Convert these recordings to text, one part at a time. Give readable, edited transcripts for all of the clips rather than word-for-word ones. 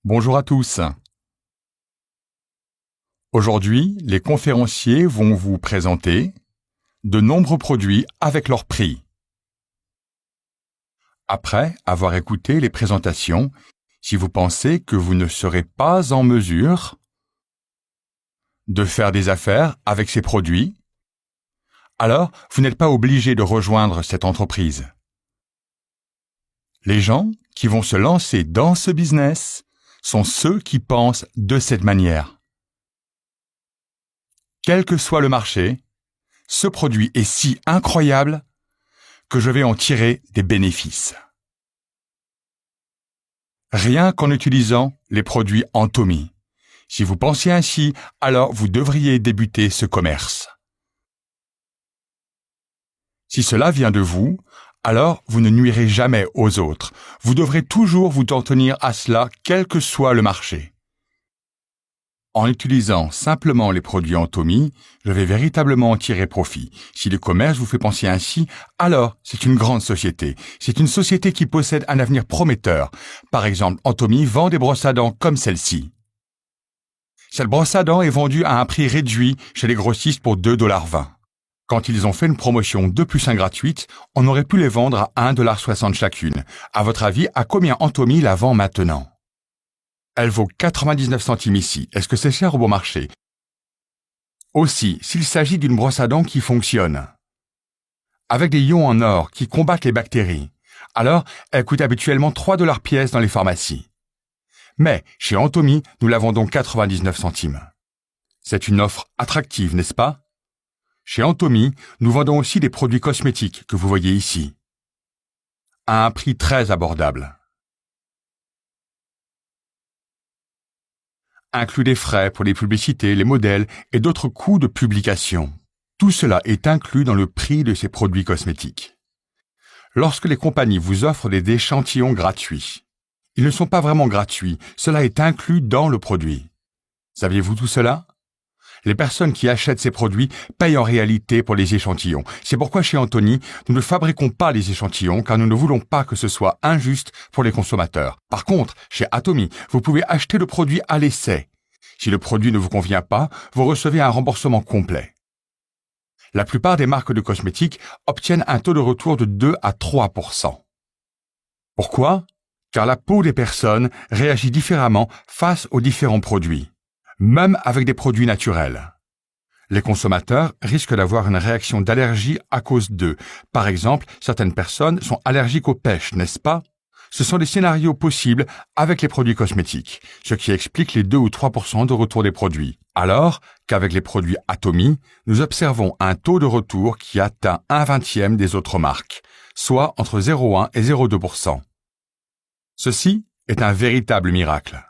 Bonjour à tous. Aujourd'hui, les conférenciers vont vous présenter de nombreux produits avec leur prix. Après avoir écouté les présentations, si vous pensez que vous ne serez pas en mesure de faire des affaires avec ces produits, alors vous n'êtes pas obligé de rejoindre cette entreprise. Les gens qui vont se lancer dans ce business sont ceux qui pensent de cette manière. Quel que soit le marché, ce produit est si incroyable que je vais en tirer des bénéfices. Rien qu'en utilisant les produits Antomy. Si vous pensez ainsi, alors vous devriez débuter ce commerce. Si cela vient de vous, alors vous ne nuirez jamais aux autres. Vous devrez toujours vous en tenir à cela, quel que soit le marché. En utilisant simplement les produits Antomy, je vais véritablement en tirer profit. Si le commerce vous fait penser ainsi, alors c'est une grande société. C'est une société qui possède un avenir prometteur. Par exemple, Antomy vend des brosses à dents comme celle-ci. Cette brosse à dents est vendue à un prix réduit chez les grossistes pour 2,20 $. Quand ils ont fait une promotion 2 + 1 gratuite, on aurait pu les vendre à 1,60 $ chacune. À votre avis, à combien Antomy la vend maintenant? Elle vaut 99 centimes ici. Est-ce que c'est cher au bon marché? Aussi, s'il s'agit d'une brosse à dents qui fonctionne, avec des ions en or qui combattent les bactéries, alors elle coûte habituellement 3 $ pièce dans les pharmacies. Mais chez Antomy, nous la vendons 99 centimes. C'est une offre attractive, n'est-ce pas? Chez Antomy, nous vendons aussi des produits cosmétiques que vous voyez ici, à un prix très abordable. Inclus des frais pour les publicités, les modèles et d'autres coûts de publication. Tout cela est inclus dans le prix de ces produits cosmétiques. Lorsque les compagnies vous offrent des échantillons gratuits, ils ne sont pas vraiment gratuits, cela est inclus dans le produit. Saviez-vous tout cela? Les personnes qui achètent ces produits payent en réalité pour les échantillons. C'est pourquoi chez Antomy, nous ne fabriquons pas les échantillons car nous ne voulons pas que ce soit injuste pour les consommateurs. Par contre, chez Antomy, vous pouvez acheter le produit à l'essai. Si le produit ne vous convient pas, vous recevez un remboursement complet. La plupart des marques de cosmétiques obtiennent un taux de retour de 2 à 3%. Pourquoi? Car la peau des personnes réagit différemment face aux différents produits, même avec des produits naturels. Les consommateurs risquent d'avoir une réaction d'allergie à cause d'eux. Par exemple, certaines personnes sont allergiques aux pêches, n'est-ce pas? Ce sont des scénarios possibles avec les produits cosmétiques, ce qui explique les 2 ou 3% de retour des produits. Alors qu'avec les produits Antomy, nous observons un taux de retour qui atteint 1/20 des autres marques, soit entre 0,1 et 0,2%. Ceci est un véritable miracle.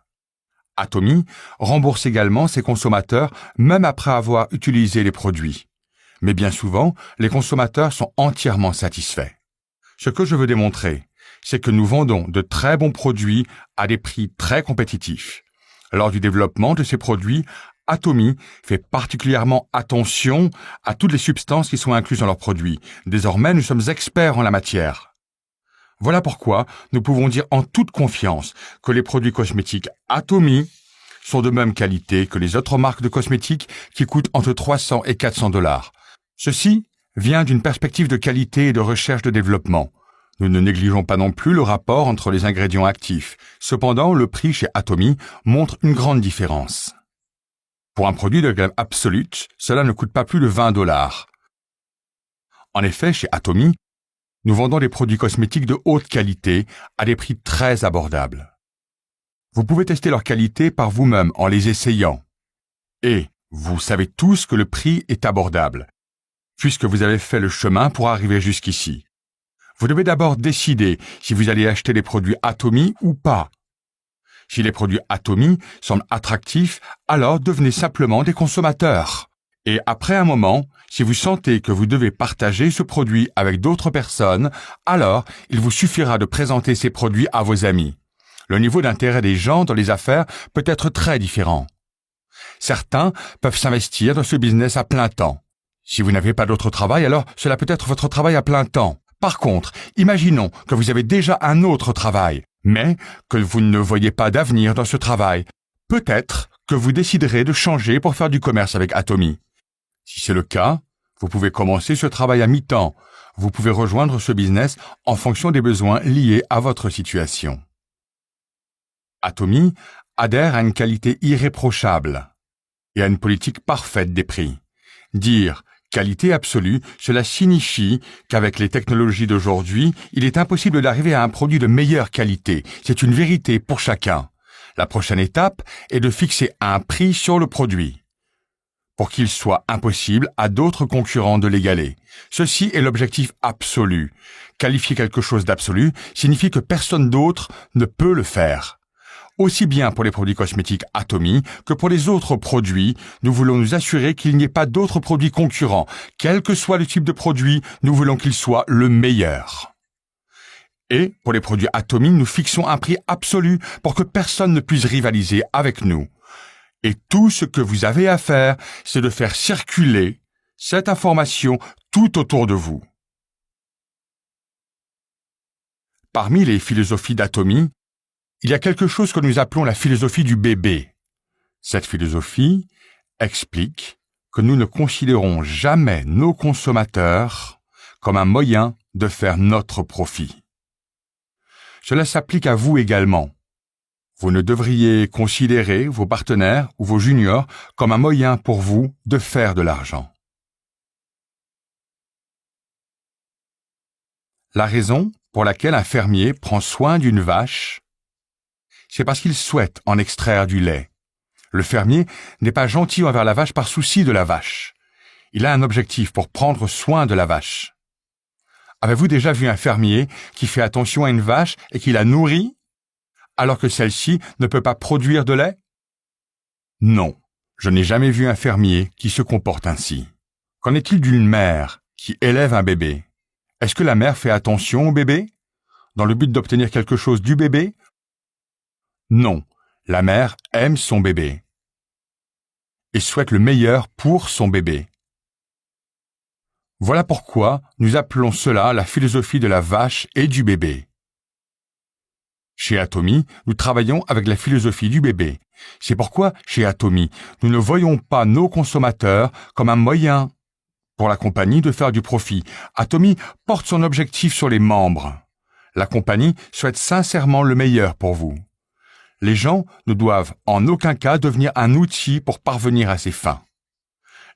Antomy rembourse également ses consommateurs même après avoir utilisé les produits. Mais bien souvent, les consommateurs sont entièrement satisfaits. Ce que je veux démontrer, c'est que nous vendons de très bons produits à des prix très compétitifs. Lors du développement de ces produits, Antomy fait particulièrement attention à toutes les substances qui sont incluses dans leurs produits. Désormais, nous sommes experts en la matière. Voilà pourquoi nous pouvons dire en toute confiance que les produits cosmétiques Antomy sont de même qualité que les autres marques de cosmétiques qui coûtent entre 300 et 400 $. Ceci vient d'une perspective de qualité et de recherche de développement. Nous ne négligeons pas non plus le rapport entre les ingrédients actifs. Cependant, le prix chez Antomy montre une grande différence. Pour un produit de gamme absolue, cela ne coûte pas plus de 20 $. En effet, chez Antomy, nous vendons des produits cosmétiques de haute qualité à des prix très abordables. Vous pouvez tester leur qualité par vous-même en les essayant. Et vous savez tous que le prix est abordable, puisque vous avez fait le chemin pour arriver jusqu'ici. Vous devez d'abord décider si vous allez acheter des produits Antomy ou pas. Si les produits Antomy semblent attractifs, alors devenez simplement des consommateurs. Et après un moment, si vous sentez que vous devez partager ce produit avec d'autres personnes, alors il vous suffira de présenter ces produits à vos amis. Le niveau d'intérêt des gens dans les affaires peut être très différent. Certains peuvent s'investir dans ce business à plein temps. Si vous n'avez pas d'autre travail, alors cela peut être votre travail à plein temps. Par contre, imaginons que vous avez déjà un autre travail, mais que vous ne voyez pas d'avenir dans ce travail. Peut-être que vous déciderez de changer pour faire du commerce avec Atomy. Si c'est le cas, vous pouvez commencer ce travail à mi-temps. Vous pouvez rejoindre ce business en fonction des besoins liés à votre situation. Atomy adhère à une qualité irréprochable et à une politique parfaite des prix. Dire qualité absolue, cela signifie qu'avec les technologies d'aujourd'hui, il est impossible d'arriver à un produit de meilleure qualité. C'est une vérité pour chacun. La prochaine étape est de fixer un prix sur le produit, pour qu'il soit impossible à d'autres concurrents de l'égaler. Ceci est l'objectif absolu. Qualifier quelque chose d'absolu signifie que personne d'autre ne peut le faire. Aussi bien pour les produits cosmétiques Atomy que pour les autres produits, nous voulons nous assurer qu'il n'y ait pas d'autres produits concurrents. Quel que soit le type de produit, nous voulons qu'il soit le meilleur. Et pour les produits Atomy, nous fixons un prix absolu pour que personne ne puisse rivaliser avec nous. Et tout ce que vous avez à faire, c'est de faire circuler cette information tout autour de vous. Parmi les philosophies d'Atomy, il y a quelque chose que nous appelons la philosophie du bébé. Cette philosophie explique que nous ne considérons jamais nos consommateurs comme un moyen de faire notre profit. Cela s'applique à vous également. Vous ne devriez considérer vos partenaires ou vos juniors comme un moyen pour vous de faire de l'argent. La raison pour laquelle un fermier prend soin d'une vache, c'est parce qu'il souhaite en extraire du lait. Le fermier n'est pas gentil envers la vache par souci de la vache. Il a un objectif pour prendre soin de la vache. Avez-vous déjà vu un fermier qui fait attention à une vache et qui la nourrit, alors que celle-ci ne peut pas produire de lait? Non, je n'ai jamais vu un fermier qui se comporte ainsi. Qu'en est-il d'une mère qui élève un bébé? Est-ce que la mère fait attention au bébé, dans le but d'obtenir quelque chose du bébé? Non, la mère aime son bébé et souhaite le meilleur pour son bébé. Voilà pourquoi nous appelons cela la philosophie de la vache et du bébé. Chez Atomy, nous travaillons avec la philosophie du bébé. C'est pourquoi, chez Atomy, nous ne voyons pas nos consommateurs comme un moyen pour la compagnie de faire du profit. Atomy porte son objectif sur les membres. La compagnie souhaite sincèrement le meilleur pour vous. Les gens ne doivent en aucun cas devenir un outil pour parvenir à ses fins.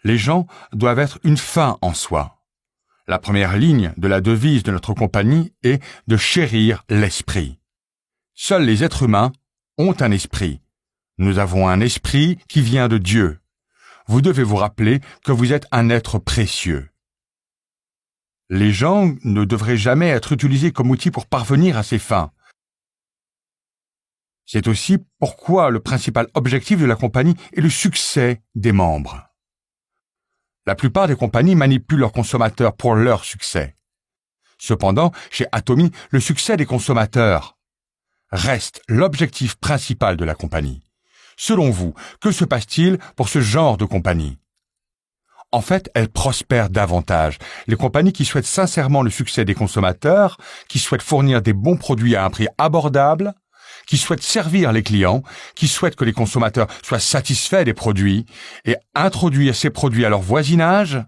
Les gens doivent être une fin en soi. La première ligne de la devise de notre compagnie est de chérir l'esprit. Seuls les êtres humains ont un esprit. Nous avons un esprit qui vient de Dieu. Vous devez vous rappeler que vous êtes un être précieux. Les gens ne devraient jamais être utilisés comme outil pour parvenir à ses fins. C'est aussi pourquoi le principal objectif de la compagnie est le succès des membres. La plupart des compagnies manipulent leurs consommateurs pour leur succès. Cependant, chez Atomy, le succès des consommateurs reste l'objectif principal de la compagnie. Selon vous, que se passe-t-il pour ce genre de compagnie? En fait, elles prospèrent davantage. Les compagnies qui souhaitent sincèrement le succès des consommateurs, qui souhaitent fournir des bons produits à un prix abordable, qui souhaitent servir les clients, qui souhaitent que les consommateurs soient satisfaits des produits et introduire ces produits à leur voisinage,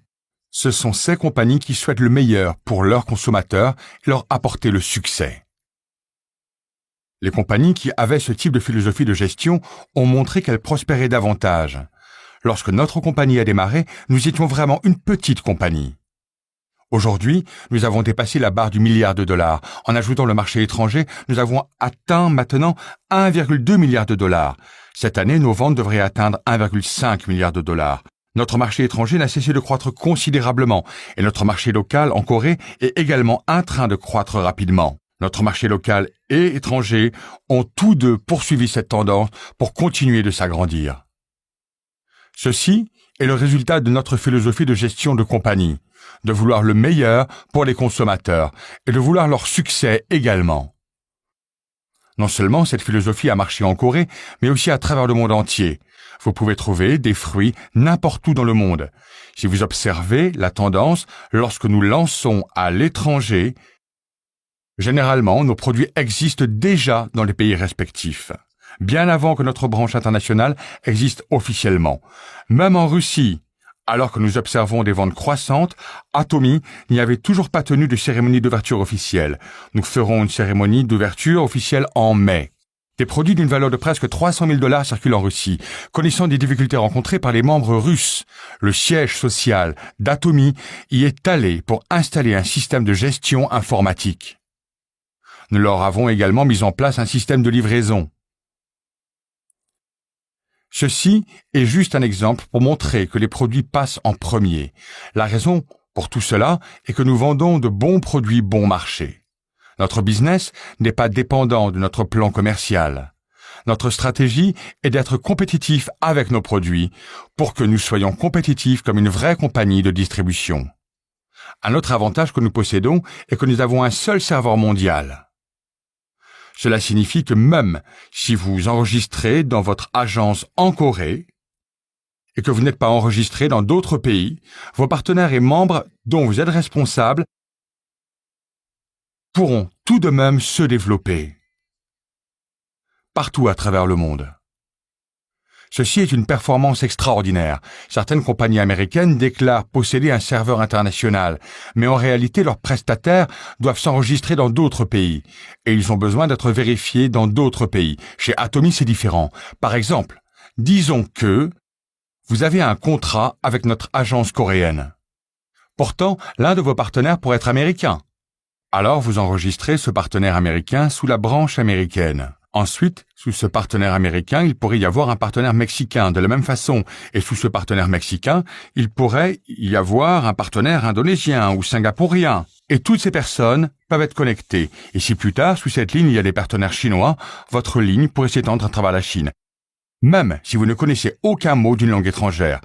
ce sont ces compagnies qui souhaitent le meilleur pour leurs consommateurs et leur apporter le succès. Les compagnies qui avaient ce type de philosophie de gestion ont montré qu'elles prospéraient davantage. Lorsque notre compagnie a démarré, nous étions vraiment une petite compagnie. Aujourd'hui, nous avons dépassé la barre du milliard de dollars. En ajoutant le marché étranger, nous avons atteint maintenant 1,2 milliard de dollars. Cette année, nos ventes devraient atteindre 1,5 milliard de dollars. Notre marché étranger n'a cessé de croître considérablement et notre marché local en Corée est également en train de croître rapidement. Notre marché local et étranger ont tous deux poursuivi cette tendance pour continuer de s'agrandir. Ceci est le résultat de notre philosophie de gestion de compagnie, de vouloir le meilleur pour les consommateurs et de vouloir leur succès également. Non seulement cette philosophie a marché en Corée, mais aussi à travers le monde entier. Vous pouvez trouver des fruits n'importe où dans le monde. Si vous observez la tendance, lorsque nous lançons à l'étranger, Généralement, nos produits existent déjà dans les pays respectifs, bien avant que notre branche internationale existe officiellement. Même en Russie, alors que nous observons des ventes croissantes, Atomy n'y avait toujours pas tenu de cérémonie d'ouverture officielle. Nous ferons une cérémonie d'ouverture officielle en mai. Des produits d'une valeur de presque 300 000 $ circulent en Russie. Connaissant des difficultés rencontrées par les membres russes, le siège social d'Atomy y est allé pour installer un système de gestion informatique. Nous leur avons également mis en place un système de livraison. Ceci est juste un exemple pour montrer que les produits passent en premier. La raison pour tout cela est que nous vendons de bons produits bon marché. Notre business n'est pas dépendant de notre plan commercial. Notre stratégie est d'être compétitif avec nos produits pour que nous soyons compétitifs comme une vraie compagnie de distribution. Un autre avantage que nous possédons est que nous avons un seul serveur mondial. Cela signifie que même si vous enregistrez dans votre agence en Corée et que vous n'êtes pas enregistré dans d'autres pays, vos partenaires et membres dont vous êtes responsable pourront tout de même se développer partout à travers le monde. Ceci est une performance extraordinaire. Certaines compagnies américaines déclarent posséder un serveur international, mais en réalité leurs prestataires doivent s'enregistrer dans d'autres pays, et ils ont besoin d'être vérifiés dans d'autres pays. Chez Atomy, c'est différent. Par exemple, disons que vous avez un contrat avec notre agence coréenne. Pourtant, l'un de vos partenaires pourrait être américain. Alors vous enregistrez ce partenaire américain sous la branche américaine. Ensuite, sous ce partenaire américain, il pourrait y avoir un partenaire mexicain de la même façon. Et sous ce partenaire mexicain, il pourrait y avoir un partenaire indonésien ou singapourien. Et toutes ces personnes peuvent être connectées. Et si plus tard, sous cette ligne, il y a des partenaires chinois, votre ligne pourrait s'étendre à travers la Chine. Même si vous ne connaissez aucun mot d'une langue étrangère.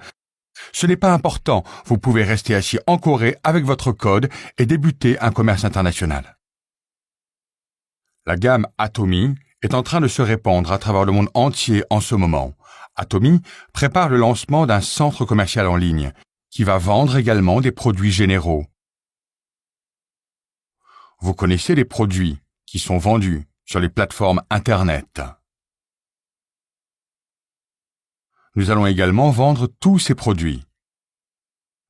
Ce n'est pas important. Vous pouvez rester assis en Corée avec votre code et débuter un commerce international. La gamme Atomy est en train de se répandre à travers le monde entier en ce moment. Atomy prépare le lancement d'un centre commercial en ligne qui va vendre également des produits généraux. Vous connaissez les produits qui sont vendus sur les plateformes Internet. Nous allons également vendre tous ces produits.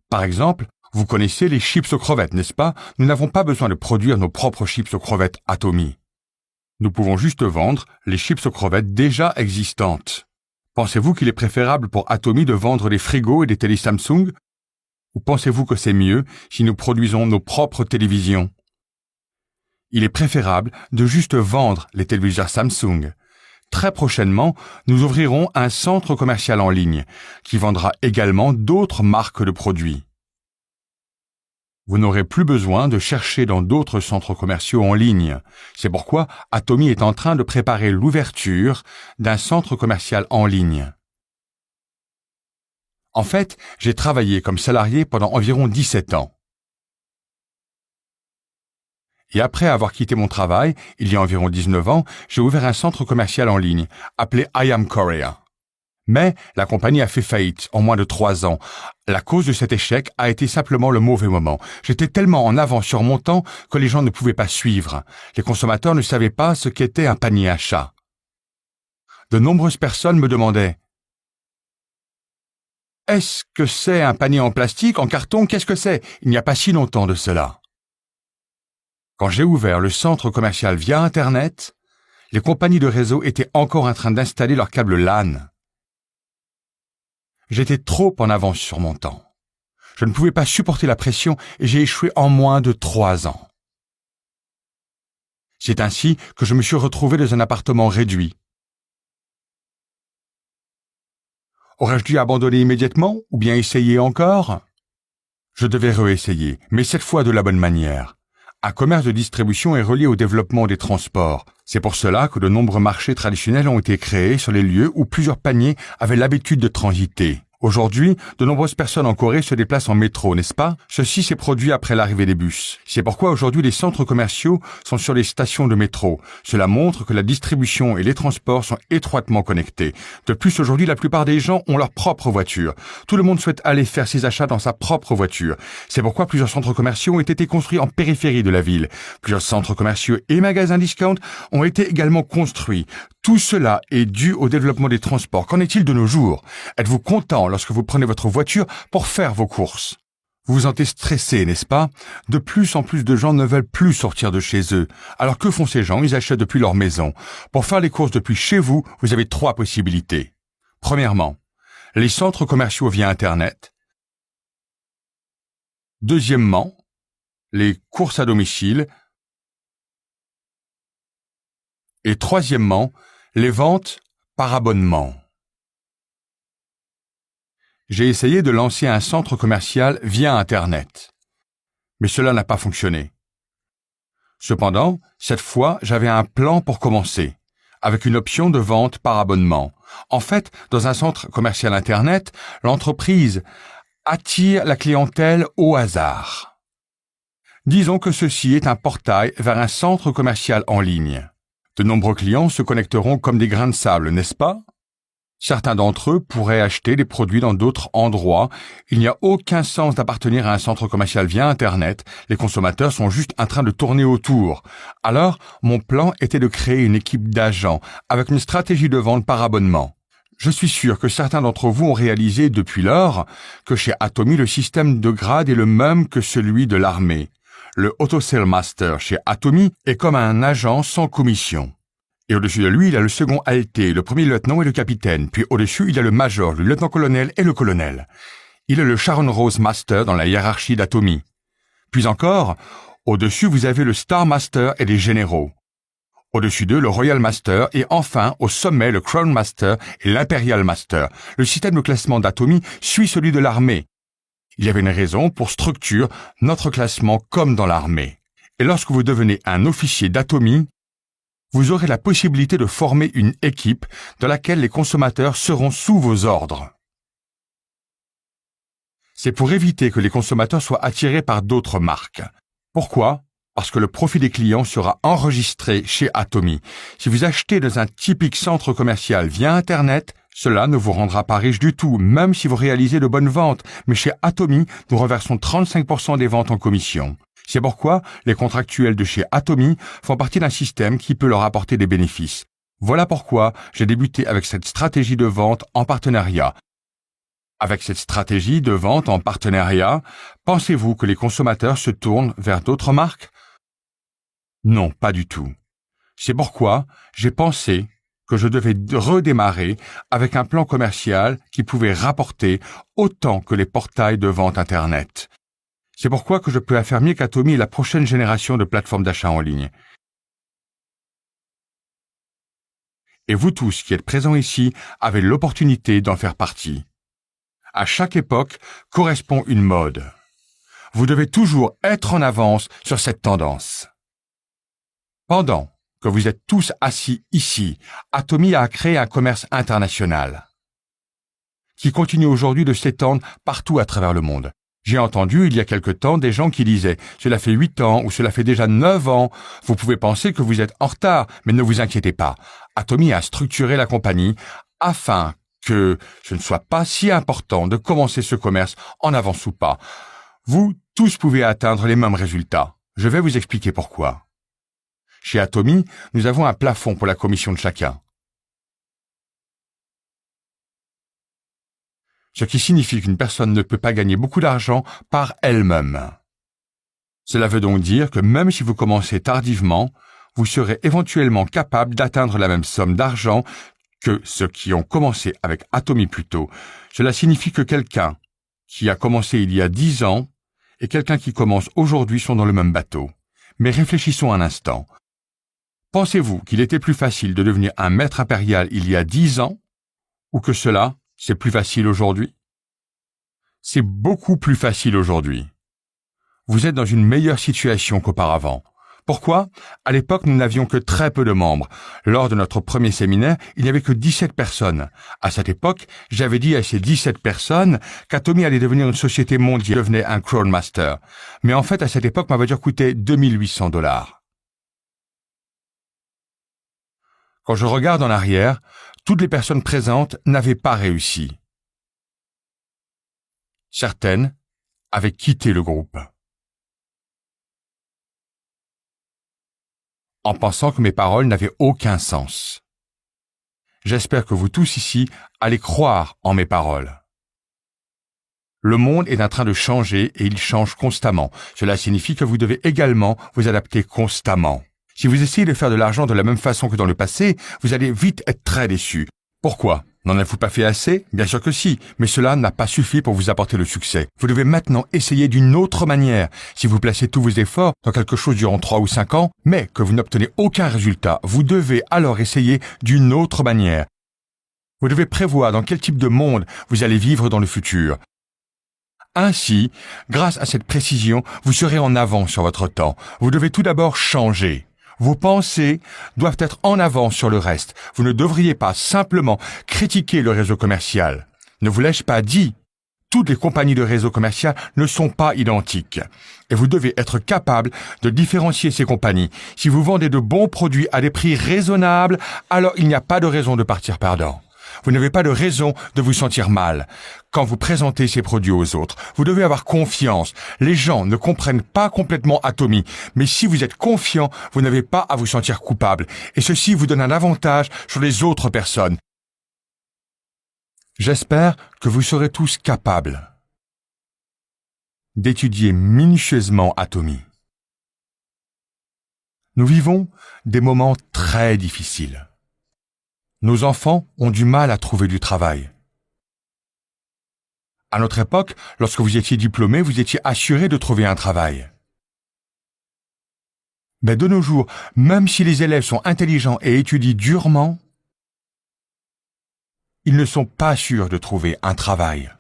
Par exemple, vous connaissez les chips aux crevettes, n'est-ce pas? Nous n'avons pas besoin de produire nos propres chips aux crevettes Atomy. Nous pouvons juste vendre les chips aux crevettes déjà existantes. Pensez-vous qu'il est préférable pour Atomy de vendre des frigos et des télé Samsung? Ou pensez-vous que c'est mieux si nous produisons nos propres télévisions? Il est préférable de juste vendre les téléviseurs Samsung. Très prochainement, nous ouvrirons un centre commercial en ligne qui vendra également d'autres marques de produits. Vous n'aurez plus besoin de chercher dans d'autres centres commerciaux en ligne. C'est pourquoi Atomy est en train de préparer l'ouverture d'un centre commercial en ligne. En fait, j'ai travaillé comme salarié pendant environ 17 ans. Et après avoir quitté mon travail, il y a environ 19 ans, j'ai ouvert un centre commercial en ligne, appelé I Am Korea. Mais la compagnie a fait faillite en moins de 3 ans. La cause de cet échec a été simplement le mauvais moment. J'étais tellement en avance sur mon temps que les gens ne pouvaient pas suivre. Les consommateurs ne savaient pas ce qu'était un panier à chat. De nombreuses personnes me demandaient « Est-ce que c'est un panier en plastique, en carton? Qu'est-ce que c'est ?» Il n'y a pas si longtemps de cela. Quand j'ai ouvert le centre commercial via Internet, les compagnies de réseau étaient encore en train d'installer leurs câbles LAN. J'étais trop en avance sur mon temps. Je ne pouvais pas supporter la pression et j'ai échoué en moins de 3 ans. C'est ainsi que je me suis retrouvé dans un appartement réduit. Aurais-je dû abandonner immédiatement ou bien essayer encore? Je devais réessayer, mais cette fois de la bonne manière. Un commerce de distribution est relié au développement des transports. C'est pour cela que de nombreux marchés traditionnels ont été créés sur les lieux où plusieurs paniers avaient l'habitude de transiter. Aujourd'hui, de nombreuses personnes en Corée se déplacent en métro, n'est-ce pas? Ceci s'est produit après l'arrivée des bus. C'est pourquoi aujourd'hui les centres commerciaux sont sur les stations de métro. Cela montre que la distribution et les transports sont étroitement connectés. De plus, aujourd'hui, la plupart des gens ont leur propre voiture. Tout le monde souhaite aller faire ses achats dans sa propre voiture. C'est pourquoi plusieurs centres commerciaux ont été construits en périphérie de la ville. Plusieurs centres commerciaux et magasins discount ont été également construits. Tout cela est dû au développement des transports. Qu'en est-il de nos jours? Êtes-vous content lorsque vous prenez votre voiture pour faire vos courses? Vous vous sentez stressé, n'est-ce pas? De plus en plus de gens ne veulent plus sortir de chez eux. Alors que font ces gens? Ils achètent depuis leur maison. Pour faire les courses depuis chez vous, vous avez 3 possibilités. Premièrement, les centres commerciaux via Internet. Deuxièmement, les courses à domicile. Et troisièmement, les ventes par abonnement. J'ai essayé de lancer un centre commercial via Internet, mais cela n'a pas fonctionné. Cependant, cette fois, j'avais un plan pour commencer, avec une option de vente par abonnement. En fait, dans un centre commercial Internet, l'entreprise attire la clientèle au hasard. Disons que ceci est un portail vers un centre commercial en ligne. De nombreux clients se connecteront comme des grains de sable, n'est-ce pas? Certains d'entre eux pourraient acheter des produits dans d'autres endroits. Il n'y a aucun sens d'appartenir à un centre commercial via Internet. Les consommateurs sont juste en train de tourner autour. Alors, mon plan était de créer une équipe d'agents avec une stratégie de vente par abonnement. Je suis sûr que certains d'entre vous ont réalisé depuis lors que chez Atomy, le système de grade est le même que celui de l'armée. Le Auto Sale Master chez Atomy est comme un agent sans commission. Et au-dessus de lui, il y a le second ALT, le premier lieutenant et le capitaine. Puis au-dessus, il y a le major, le lieutenant-colonel et le colonel. Il est le Sharon Rose Master dans la hiérarchie d'Atomy. Puis encore, au-dessus, vous avez le Star Master et les généraux. Au-dessus d'eux, le Royal Master et enfin, au sommet, le Crown Master et l'Imperial Master. Le système de classement d'Atomy suit celui de l'armée. Il y avait une raison pour structurer notre classement comme dans l'armée. Et lorsque vous devenez un officier d'Atomy, vous aurez la possibilité de former une équipe dans laquelle les consommateurs seront sous vos ordres. C'est pour éviter que les consommateurs soient attirés par d'autres marques. Pourquoi? Parce que le profit des clients sera enregistré chez Atomy. Si vous achetez dans un typique centre commercial via Internet, cela ne vous rendra pas riche du tout, même si vous réalisez de bonnes ventes. Mais chez Atomy, nous reversons 35% des ventes en commission. C'est pourquoi les contractuels de chez Atomy font partie d'un système qui peut leur apporter des bénéfices. Voilà pourquoi j'ai débuté avec cette stratégie de vente en partenariat. Avec cette stratégie de vente en partenariat, pensez-vous que les consommateurs se tournent vers d'autres marques? Non, pas du tout. C'est pourquoi j'ai pensé que je devais redémarrer avec un plan commercial qui pouvait rapporter autant que les portails de vente Internet. C'est pourquoi que je peux affirmer qu'Atomy est la prochaine génération de plateformes d'achat en ligne. Et vous tous qui êtes présents ici avez l'opportunité d'en faire partie. À chaque époque correspond une mode. Vous devez toujours être en avance sur cette tendance. Pendant que vous êtes tous assis ici, Atomy a créé un commerce international qui continue aujourd'hui de s'étendre partout à travers le monde. J'ai entendu il y a quelque temps des gens qui disaient « Cela fait 8 ans ou cela fait déjà 9 ans, vous pouvez penser que vous êtes en retard, mais ne vous inquiétez pas. Atomy a structuré la compagnie afin que ce ne soit pas si important de commencer ce commerce en avance ou pas. Vous tous pouvez atteindre les mêmes résultats. Je vais vous expliquer pourquoi. Chez Atomy, nous avons un plafond pour la commission de chacun. Ce qui signifie qu'une personne ne peut pas gagner beaucoup d'argent par elle-même. Cela veut donc dire que même si vous commencez tardivement, vous serez éventuellement capable d'atteindre la même somme d'argent que ceux qui ont commencé avec Atomy plus tôt. Cela signifie que quelqu'un qui a commencé il y a 10 ans et quelqu'un qui commence aujourd'hui sont dans le même bateau. Mais réfléchissons un instant. Pensez-vous qu'il était plus facile de devenir un maître impérial il y a 10 ans ou que cela, c'est plus facile aujourd'hui? C'est beaucoup plus facile aujourd'hui. Vous êtes dans une meilleure situation qu'auparavant. Pourquoi? À l'époque, nous n'avions que très peu de membres. Lors de notre premier séminaire, il n'y avait que 17 personnes. À cette époque, j'avais dit à ces 17 personnes qu'Atomy allait devenir une société mondiale, devenait un Crown Master. Mais en fait, à cette époque, ma voiture coûtait $2 800. Quand je regarde en arrière, toutes les personnes présentes n'avaient pas réussi. Certaines avaient quitté le groupe, en pensant que mes paroles n'avaient aucun sens. J'espère que vous tous ici allez croire en mes paroles. Le monde est en train de changer et il change constamment. Cela signifie que vous devez également vous adapter constamment. Si vous essayez de faire de l'argent de la même façon que dans le passé, vous allez vite être très déçu. Pourquoi? N'en avez-vous pas fait assez? Bien sûr que si, mais cela n'a pas suffi pour vous apporter le succès. Vous devez maintenant essayer d'une autre manière. Si vous placez tous vos efforts dans quelque chose durant 3 ou 5 ans, mais que vous n'obtenez aucun résultat, vous devez alors essayer d'une autre manière. Vous devez prévoir dans quel type de monde vous allez vivre dans le futur. Ainsi, grâce à cette précision, vous serez en avance sur votre temps. Vous devez tout d'abord changer. Vos pensées doivent être en avance sur le reste. Vous ne devriez pas simplement critiquer le réseau commercial. Ne vous l'ai-je pas dit? Toutes les compagnies de réseau commercial ne sont pas identiques. Et vous devez être capable de différencier ces compagnies. Si vous vendez de bons produits à des prix raisonnables, alors il n'y a pas de raison de partir perdant. Vous n'avez pas de raison de vous sentir mal quand vous présentez ces produits aux autres. Vous devez avoir confiance. Les gens ne comprennent pas complètement Atomy, mais si vous êtes confiant, vous n'avez pas à vous sentir coupable. Et ceci vous donne un avantage sur les autres personnes. J'espère que vous serez tous capables d'étudier minutieusement Atomy. Nous vivons des moments très difficiles. Nos enfants ont du mal à trouver du travail. À notre époque, lorsque vous étiez diplômé, vous étiez assuré de trouver un travail. Mais de nos jours, même si les élèves sont intelligents et étudient durement, ils ne sont pas sûrs de trouver un travail.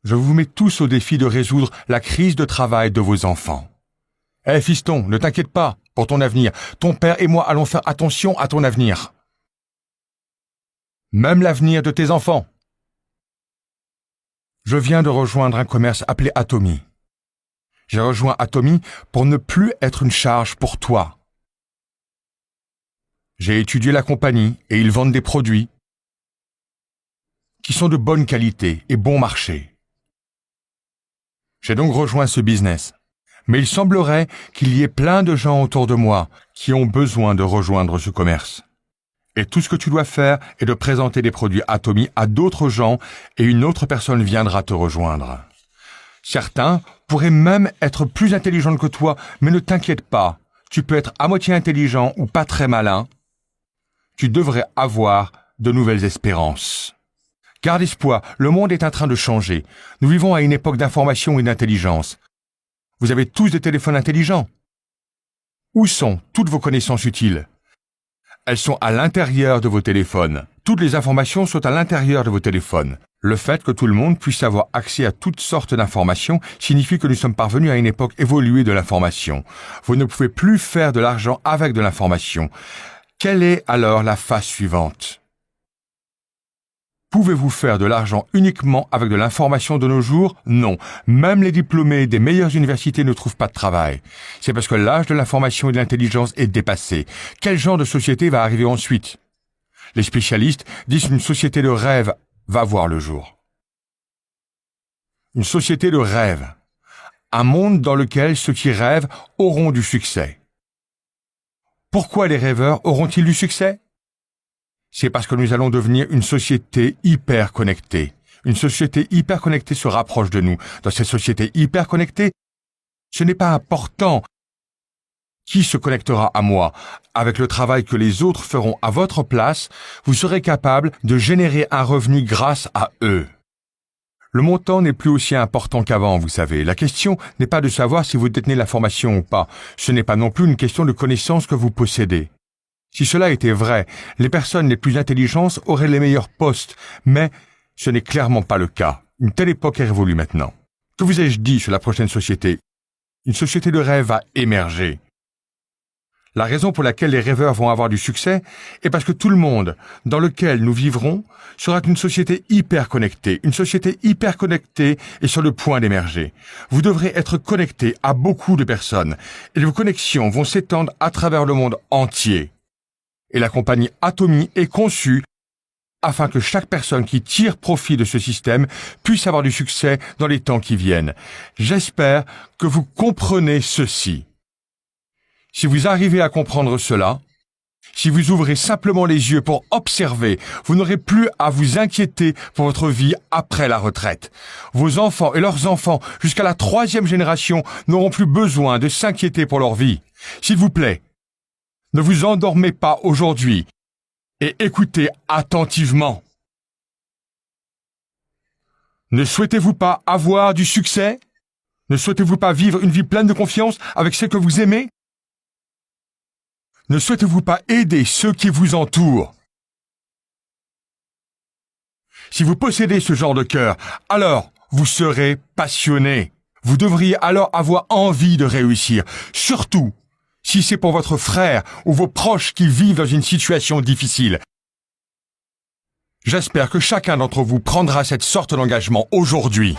Je vous mets tous au défi de résoudre la crise de travail de vos enfants. Eh fiston, ne t'inquiète pas pour ton avenir. Ton père et moi allons faire attention à ton avenir. Même l'avenir de tes enfants. Je viens de rejoindre un commerce appelé Atomy. J'ai rejoint Atomy pour ne plus être une charge pour toi. J'ai étudié la compagnie et ils vendent des produits qui sont de bonne qualité et bon marché. J'ai donc rejoint ce business. Mais il semblerait qu'il y ait plein de gens autour de moi qui ont besoin de rejoindre ce commerce. Et tout ce que tu dois faire est de présenter des produits Atomy à d'autres gens et une autre personne viendra te rejoindre. Certains pourraient même être plus intelligents que toi, mais ne t'inquiète pas. Tu peux être à moitié intelligent ou pas très malin. Tu devrais avoir de nouvelles espérances. Garde espoir, le monde est en train de changer. Nous vivons à une époque d'information et d'intelligence. Vous avez tous des téléphones intelligents. Où sont toutes vos connaissances utiles? Elles sont à l'intérieur de vos téléphones. Toutes les informations sont à l'intérieur de vos téléphones. Le fait que tout le monde puisse avoir accès à toutes sortes d'informations signifie que nous sommes parvenus à une époque évoluée de l'information. Vous ne pouvez plus faire de l'argent avec de l'information. Quelle est alors la phase suivante? Pouvez-vous faire de l'argent uniquement avec de l'information de nos jours? Non. Même les diplômés des meilleures universités ne trouvent pas de travail. C'est parce que l'âge de l'information et de l'intelligence est dépassé. Quel genre de société va arriver ensuite? Les spécialistes disent qu'une société de rêve va voir le jour. Une société de rêve. Un monde dans lequel ceux qui rêvent auront du succès. Pourquoi les rêveurs auront-ils du succès? C'est parce que nous allons devenir une société hyper connectée. Une société hyper connectée se rapproche de nous. Dans cette société hyper connectée, ce n'est pas important qui se connectera à moi. Avec le travail que les autres feront à votre place, vous serez capable de générer un revenu grâce à eux. Le montant n'est plus aussi important qu'avant, vous savez. La question n'est pas de savoir si vous détenez l'information ou pas. Ce n'est pas non plus une question de connaissance que vous possédez. Si cela était vrai, les personnes les plus intelligentes auraient les meilleurs postes, mais ce n'est clairement pas le cas. Une telle époque est révolue maintenant. Que vous ai-je dit sur la prochaine société? Une société de rêve va émerger. La raison pour laquelle les rêveurs vont avoir du succès est parce que tout le monde dans lequel nous vivrons sera une société hyper connectée. Une société hyper connectée est sur le point d'émerger. Vous devrez être connecté à beaucoup de personnes et vos connexions vont s'étendre à travers le monde entier. Et la compagnie Atomy est conçue afin que chaque personne qui tire profit de ce système puisse avoir du succès dans les temps qui viennent. J'espère que vous comprenez ceci. Si vous arrivez à comprendre cela, si vous ouvrez simplement les yeux pour observer, vous n'aurez plus à vous inquiéter pour votre vie après la retraite. Vos enfants et leurs enfants, jusqu'à la 3e génération, n'auront plus besoin de s'inquiéter pour leur vie. S'il vous plaît, ne vous endormez pas aujourd'hui et écoutez attentivement. Ne souhaitez-vous pas avoir du succès? Ne souhaitez-vous pas vivre une vie pleine de confiance avec ceux que vous aimez? Ne souhaitez-vous pas aider ceux qui vous entourent? Si vous possédez ce genre de cœur, alors vous serez passionné. Vous devriez alors avoir envie de réussir, surtout si c'est pour votre frère ou vos proches qui vivent dans une situation difficile. J'espère que chacun d'entre vous prendra cette sorte d'engagement aujourd'hui.